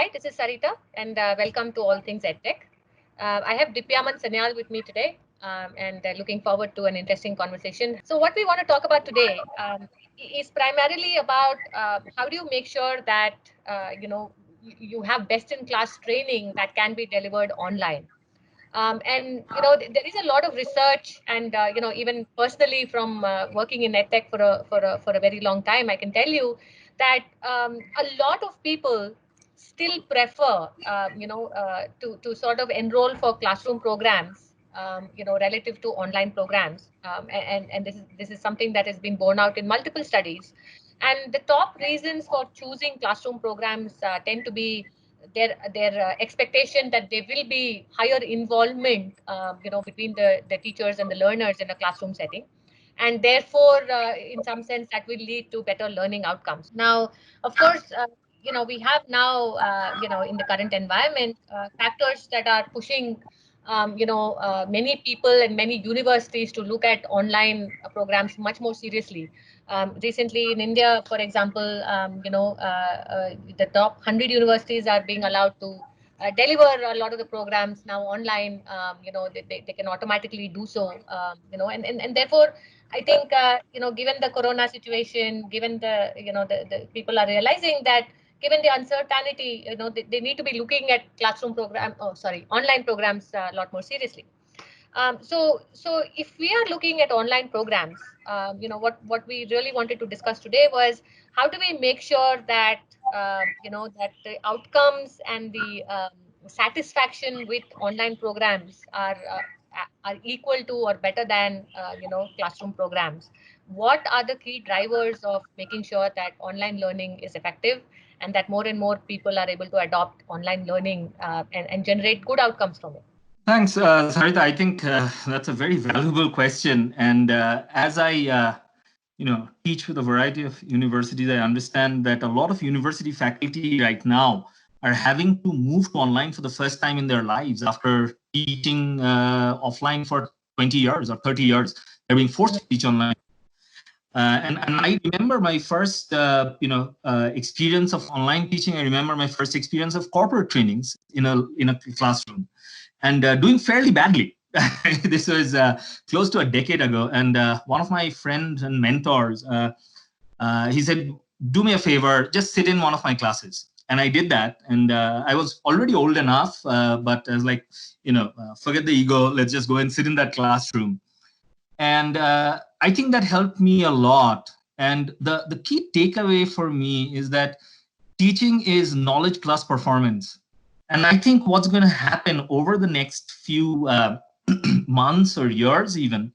Hi, this is Sarita, and welcome to All Things EdTech. I have Dipyaman Sanyal with me today, and looking forward to an interesting conversation. So, what we want to talk about today is primarily about how do you make sure that you have best-in-class training that can be delivered online. And there is a lot of research, and even personally from working in edtech for a very long time, I can tell you that a lot of people still prefer to sort of enroll for classroom programs, relative to online programs, and this is something that has been borne out in multiple studies. And the top reasons for choosing classroom programs tend to be their expectation that there will be higher involvement, between the teachers and the learners in a classroom setting, and therefore, in some sense, that will lead to better learning outcomes. Now, of course, we have now, in the current environment, factors that are pushing, many people and many universities to look at online programs much more seriously. Recently in India, for example, the top 100 universities are being allowed to deliver a lot of the programs now online. They can automatically do so, and therefore, I think, given the corona situation, given the people are realizing that given the uncertainty, they need to be looking at online programs a lot more seriously. So if we are looking at online programs, what we really wanted to discuss today was how do we make sure that that the outcomes and the satisfaction with online programs are equal to or better than classroom programs. What are the key drivers of making sure that online learning is effective and that more and more people are able to adopt online learning and generate good outcomes from it? Thanks, Sarita. I think that's a very valuable question. And as I, teach with a variety of universities, I understand that a lot of university faculty right now are having to move to online for the first time in their lives after teaching offline for 20 years or 30 years. They're being forced to teach online. And I remember my first, experience of online teaching. I remember my first experience of corporate trainings in a classroom, and doing fairly badly. This was close to a decade ago, and one of my friends and mentors, he said, "Do me a favor, just sit in one of my classes." And I did that, and I was already old enough, but I was like, forget the ego. Let's just go and sit in that classroom. And I think that helped me a lot. And the key takeaway for me is that teaching is knowledge plus performance. And I think what's going to happen over the next few months or years even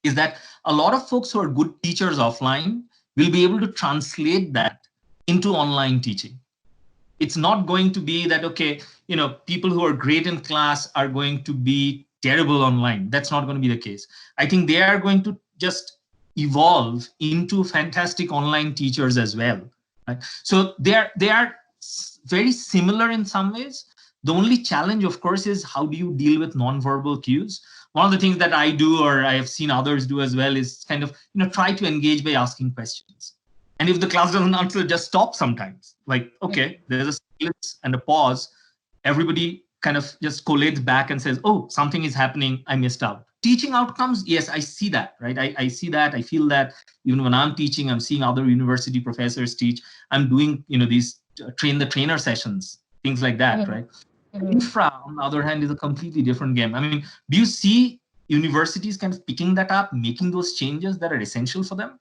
is that a lot of folks who are good teachers offline will be able to translate that into online teaching. It's not going to be that, okay, people who are great in class are going to be terrible online. That's not going to be the case. I think they are going to just evolve into fantastic online teachers as well. Right? So they are very similar in some ways. The only challenge, of course, is how do you deal with nonverbal cues? One of the things that I do, or I have seen others do as well, is kind of try to engage by asking questions. And if the class doesn't answer, just stop sometimes. Like, okay, there's a silence and a pause. Everybody kind of just collates back and says, oh, something is happening. I missed out. Teaching outcomes, yes, I see that, right? I see that. I feel that even when I'm teaching, I'm seeing other university professors teach. I'm doing, these train the trainer sessions, things like that, right? Infra, on the other hand, is a completely different game. I mean, do you see universities kind of picking that up, making those changes that are essential for them?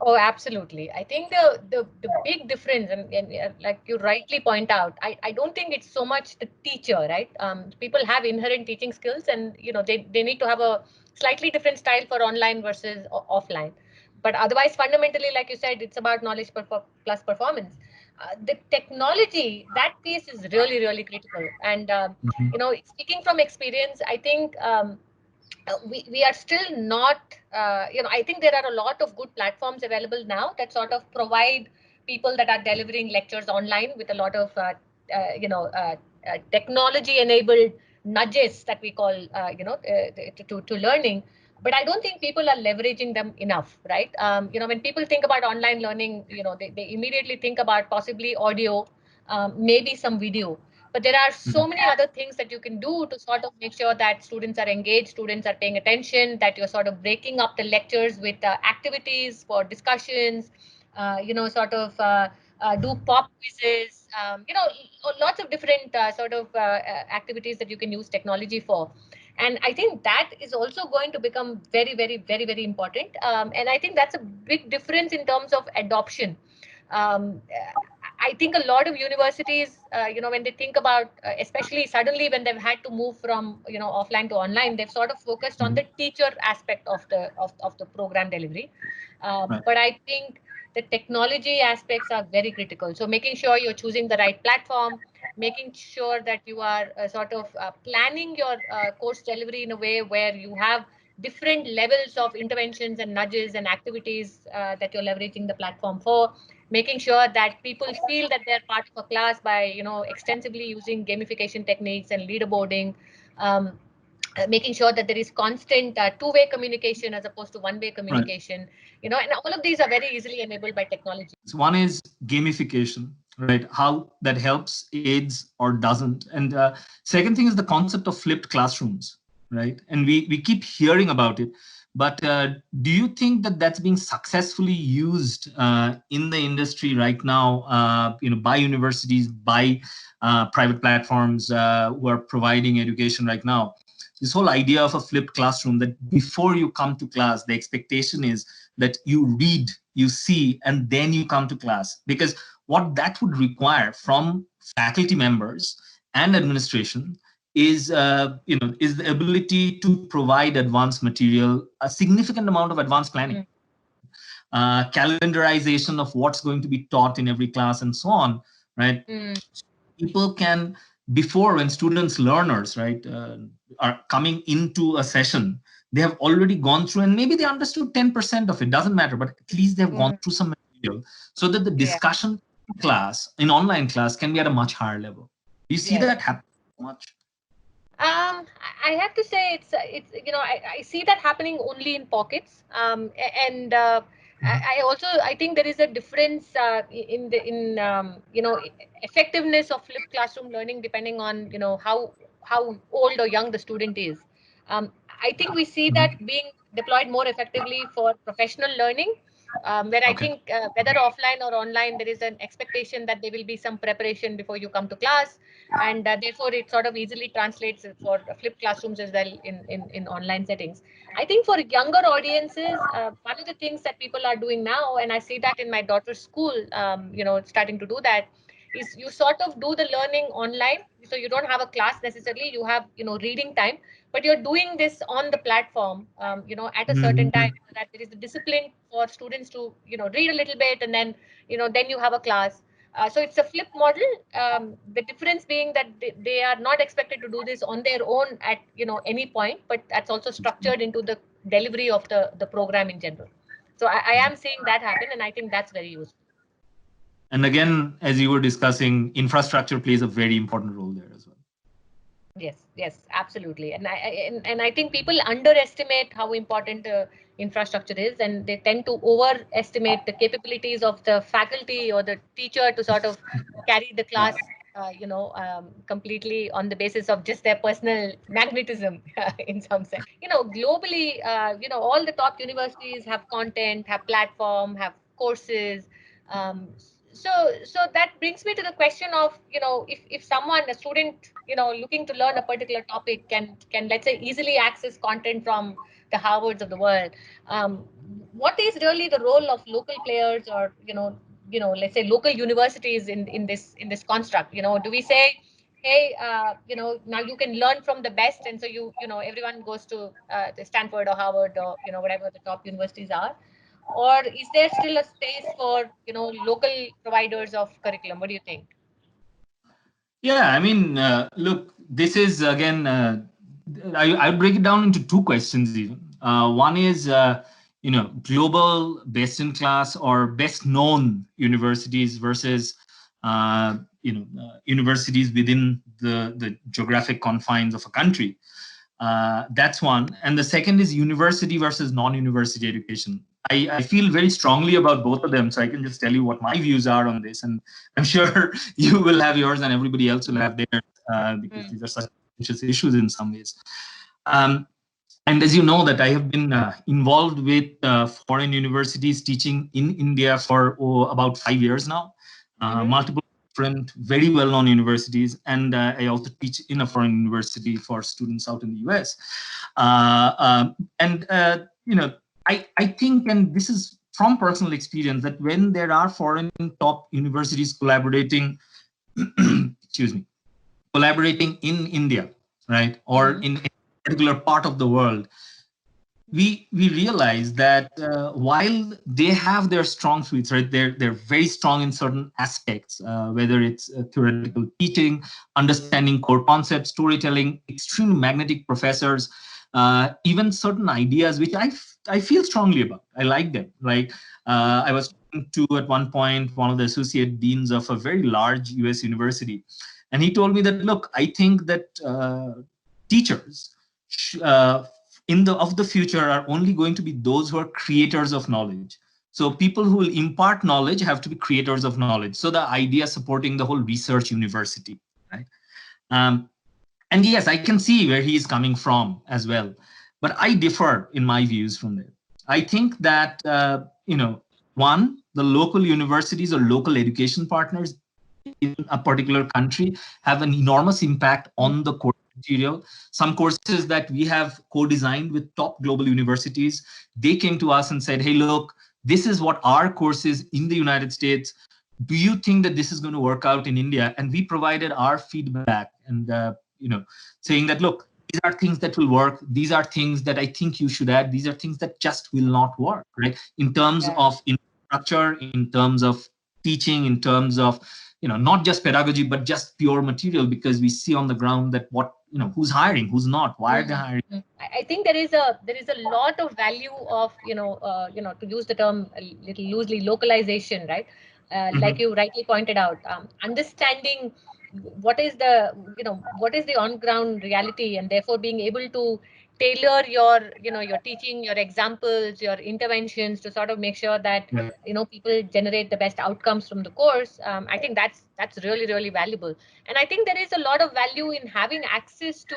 Oh, absolutely. I think the big difference, and like you rightly point out, I don't think it's so much the teacher, right? People have inherent teaching skills, and they need to have a slightly different style for online versus offline. But otherwise, fundamentally, like you said, it's about knowledge plus performance. The technology, that piece is really, really critical. And speaking from experience, I think. We are still not, I think there are a lot of good platforms available now that sort of provide people that are delivering lectures online with a lot of, technology enabled nudges that we call, to learning. But I don't think people are leveraging them enough, right? When people think about online learning, they immediately think about possibly audio, maybe some video. But there are so many other things that you can do to sort of make sure that students are engaged, students are paying attention, that you're sort of breaking up the lectures with activities for discussions, sort of do pop quizzes, lots of different activities that you can use technology for. And I think that is also going to become very, very, very, very important. And I think that's a big difference in terms of adoption. um, I think a lot of universities, when they think about, especially suddenly when they've had to move from, offline to online, they've sort of focused on the teacher aspect of the program delivery. Right. But I think the technology aspects are very critical. So making sure you're choosing the right platform, making sure that you are planning your course delivery in a way where you have different levels of interventions and nudges and activities that you're leveraging the platform for, making sure that people feel that they're part of a class by extensively using gamification techniques and leaderboarding, um, making sure that there is constant two-way communication as opposed to one-way Right. communication, and all of these are very easily enabled by technology. One is gamification, right? How that helps, aids, or doesn't. And second thing is the concept of flipped classrooms, right? And we keep hearing about it. But do you think that that's being successfully used in the industry right now, by universities, by private platforms who are providing education right now? This whole idea of a flipped classroom, that before you come to class, the expectation is that you read, you see, and then you come to class. Because what that would require from faculty members and administration is is the ability to provide advanced material, a significant amount of advanced planning, calendarization of what's going to be taught in every class, and so on, right? People can, before, when students, learners, right, are coming into a session, they have already gone through, and maybe they understood 10% of it, doesn't matter, but at least they've gone through some material, so that the Yeah. discussion class, in online class, can be at a much higher level. Do you see Yes. that happen much? I have to say I see that happening only in pockets. And I also I think there is a difference in the in effectiveness of flipped classroom learning depending on how old or young the student is. I think we see that being deployed more effectively for professional learning, where I Okay. think whether offline or online, there is an expectation that there will be some preparation before you come to class, and therefore it sort of easily translates for flipped classrooms as well in online settings. I think for younger audiences, one of the things that people are doing now, and I see that in my daughter's school, starting to do that, is you sort of do the learning online. So you don't have a class necessarily, you have reading time, but you're doing this on the platform, at a certain time, so that there is a discipline for students to read a little bit, and then you have a class. So it's a flip model. The difference being that they are not expected to do this on their own at any point, but that's also structured into the delivery of the program in general. So I am seeing that happen, and I think that's very useful. And again, as you were discussing, infrastructure plays a very important role there as well. Yes, yes, absolutely. And I think people underestimate how important infrastructure is, and they tend to overestimate the capabilities of the faculty or the teacher to sort of carry the Yeah. class, completely on the basis of just their personal magnetism, in some sense. Globally, all the top universities have content, have platform, have courses. Um, so that brings me to the question of if someone, a student, looking to learn a particular topic, can let's say easily access content from the Harvards of the world. What is really the role of local players, or let's say local universities in this construct? Do we say, hey, now you can learn from the best, and so everyone goes to the Stanford or Harvard or whatever the top universities are, or is there still a space for local providers of curriculum? What do you think? Yeah, I mean, look, this is again, I break it down into two questions even. One is, global best in class or best known universities versus, universities within the geographic confines of a country. That's one. And the second is university versus non-university education. I feel very strongly about both of them, so I can just tell you what my views are on this, and I'm sure you will have yours, and everybody else will have theirs, because these are such contentious issues in some ways. Um, and as you know, that I have been involved with foreign universities teaching in India for about 5 years now, multiple different very well-known universities, and I also teach in a foreign university for students out in the US. And you know, I think, and this is from personal experience, that when there are foreign top universities collaborating, excuse me, collaborating in India, right, or in a particular part of the world, we realize that while they have their strong suits, right, they're very strong in certain aspects, whether it's theoretical teaching, understanding core concepts, storytelling, extremely magnetic professors, even certain ideas which I feel strongly about. I like them. Like I was talking to at one point one of the associate deans of a very large US university, and he told me that, look, I think that teachers in the future are only going to be those who are creators of knowledge. So people who will impart knowledge have to be creators of knowledge. So the idea supporting the whole research university, right? And yes, I can see where he is coming from as well, but I differ in my views from there. I think that one, the local universities or local education partners in a particular country have an enormous impact on the course material. Some courses that we have co-designed with top global universities, they came to us and said, hey, look, this is what our course is in the United States. Do you think that this is going to work out in India? And we provided our feedback and, saying that, look, these are things that will work. These are things that I think you should add. These are things that just will not work, right? In terms of infrastructure, in terms of teaching, in terms of, not just pedagogy, but just pure material, because we see on the ground that who's hiring, who's not, why are they hiring. I think there is a lot of value of to use the term a little loosely, localization, right? Like you rightly pointed out, understanding what is the on ground reality, and therefore being able to tailor your teaching, your examples, your interventions to sort of make sure that people generate the best outcomes from the course. I think that's really, really valuable, and I think there is a lot of value in having access to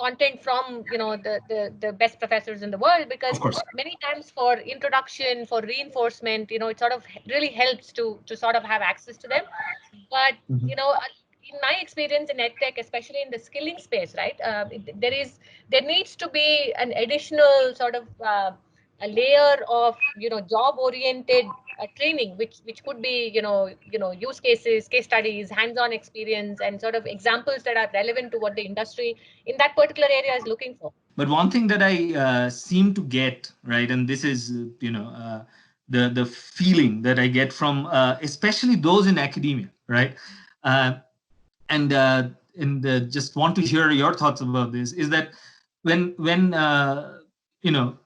content from the best professors in the world, because many times for introduction, for reinforcement, it sort of really helps to sort of have access to them. But in my experience in edtech, especially in the skilling space, right, there needs to be an additional sort of a layer of job oriented training, which could be use cases, case studies, hands-on experience, and sort of examples that are relevant to what the industry in that particular area is looking for. But one thing that I seem to get, right, and this is the feeling that I get from especially those in academia, right, and just want to hear your thoughts about this, is that when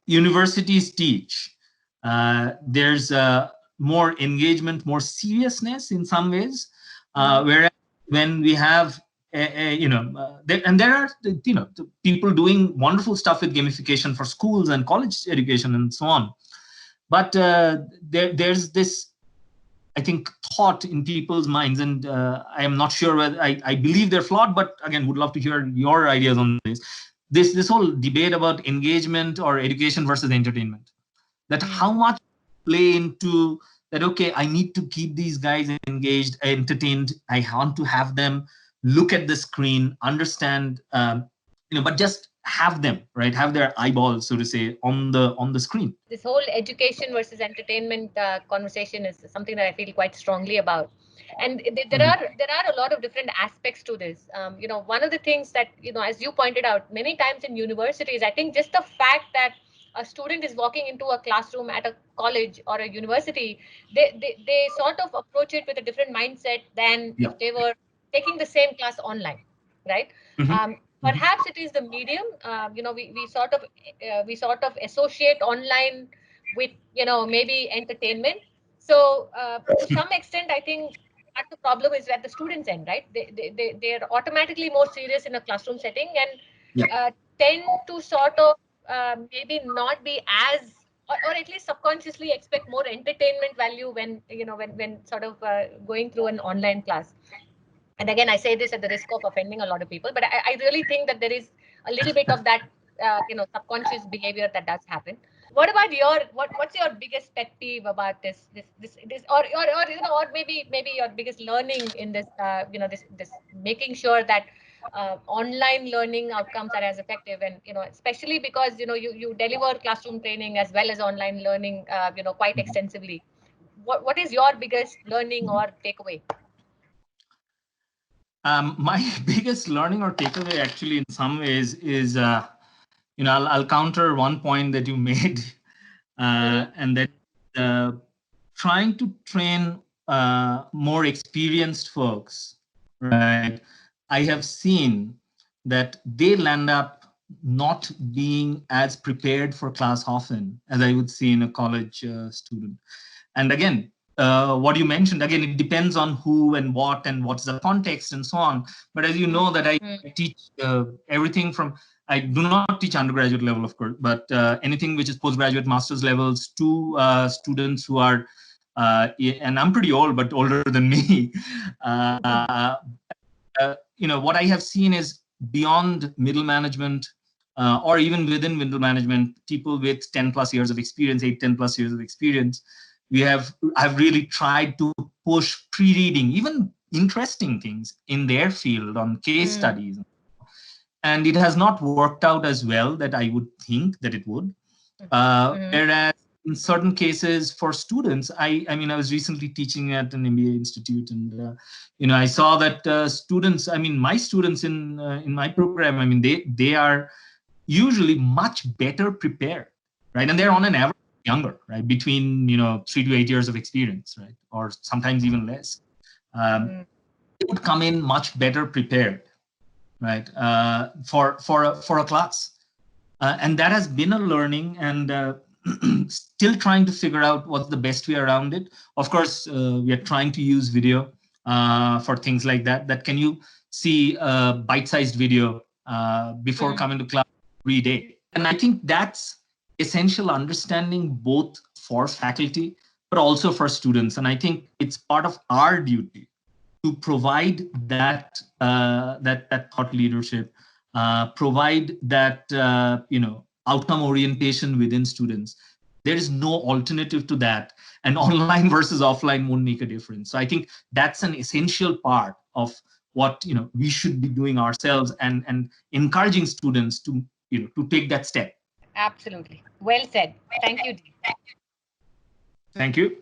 universities teach, there's more engagement, more seriousness in some ways, whereas when we have there are people doing wonderful stuff with gamification for schools and college education and so on, but there's this, I think, thought in people's minds, and I am not sure whether I believe they're flawed, but again, would love to hear your ideas on this. This whole debate about engagement or education versus entertainment, that how much play into that, okay, I need to keep these guys engaged, entertained, I want to have them look at the screen, understand, but just have them, right, have their eyeballs, so to say, on the screen. This whole education versus entertainment conversation is something that I feel quite strongly about, and there are a lot of different aspects to this. One of the things that as you pointed out, many times in universities, I think just the fact that a student is walking into a classroom at a college or a university, they sort of approach it with a different mindset than if they were taking the same class online, right? Perhaps it is the medium. We sort of associate online with maybe entertainment. So to some extent, I think part the problem is at the students' end, right? They're automatically more serious in a classroom setting, and tend to sort of maybe not be as or at least subconsciously expect more entertainment value when when sort of going through an online class. And again, I say this at the risk of offending a lot of people, but I really think that there is a little bit of that subconscious behavior that does happen. What about what's your biggest pet peeve about this or maybe your biggest learning in this this making sure that online learning outcomes are as effective, and especially because you deliver classroom training as well as online learning quite extensively. What is your biggest learning or takeaway? My biggest learning or takeaway, actually, in some ways, is I'll counter one point that you made, and that trying to train more experienced folks, right? I have seen that they land up not being as prepared for class often as I would see in a college student. And again, what you mentioned, again, it depends on who and what's the context and so on. But as you know, that I teach everything from, I do not teach undergraduate level, of course, but anything which is postgraduate, master's levels to students who are, and I'm pretty old, but older than me. What I have seen is beyond middle management, or even within middle management, people with 10 plus years of experience, 10 plus years of experience, I've really tried to push pre-reading, even interesting things in their field on case studies. And it has not worked out as well that I would think that it would. Whereas in certain cases for students, I was recently teaching at an MBA institute, and I saw that students, my students in my program, they are usually much better prepared, right? And they're on an average younger, right? Between 3 to 8 years of experience, right? Or sometimes even less. They would come in much better prepared, right? For a class. And that has been a learning, and still trying to figure out what's the best way around it. Of course, we are trying to use video for things like that. Can you see a bite-sized video before coming to class every day? And I think that's essential understanding, both for faculty, but also for students. And I think it's part of our duty to provide that thought leadership, provide that outcome orientation within students. There is no alternative to that, and online versus offline won't make a difference. So I think that's an essential part of what we should be doing ourselves, and encouraging students to to take that step. Absolutely, well said. Thank you, Deep. Thank you.